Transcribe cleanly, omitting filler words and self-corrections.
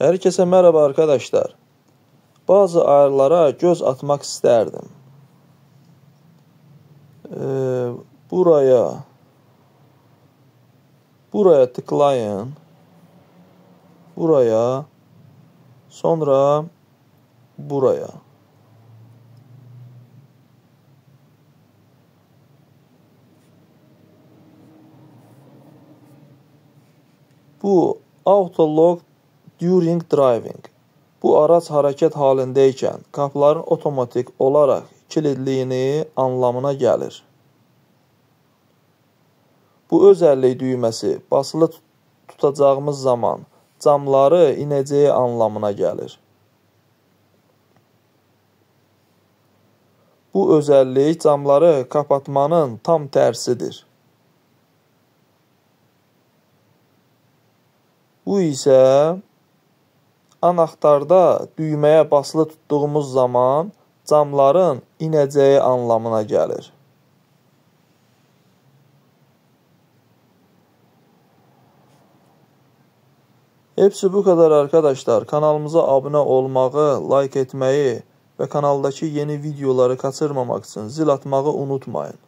Herkese merhaba arkadaşlar. Bazı ayarlara göz atmak isterdim. Buraya tıklayın. Buraya. Sonra buraya. Bu auto lock during driving. Bu araç hərəkət halindəykən qapıların otomatik olaraq kilidliyini anlamına gəlir. Bu özəllik düyməsi basılı tutacağımız zaman camları inəcəyi anlamına gəlir. Bu özəllik camları kapatmanın tam tərsidir. Bu isə anahtarda düyməyə basılı tutduğumuz zaman camların inəcəyi anlamına gəlir. Hepsi bu kadar arkadaşlar. Kanalımıza abunə olmağı, like etməyi və kanaldakı yeni videoları kaçırmamaq üçün zil atmağı unutmayın.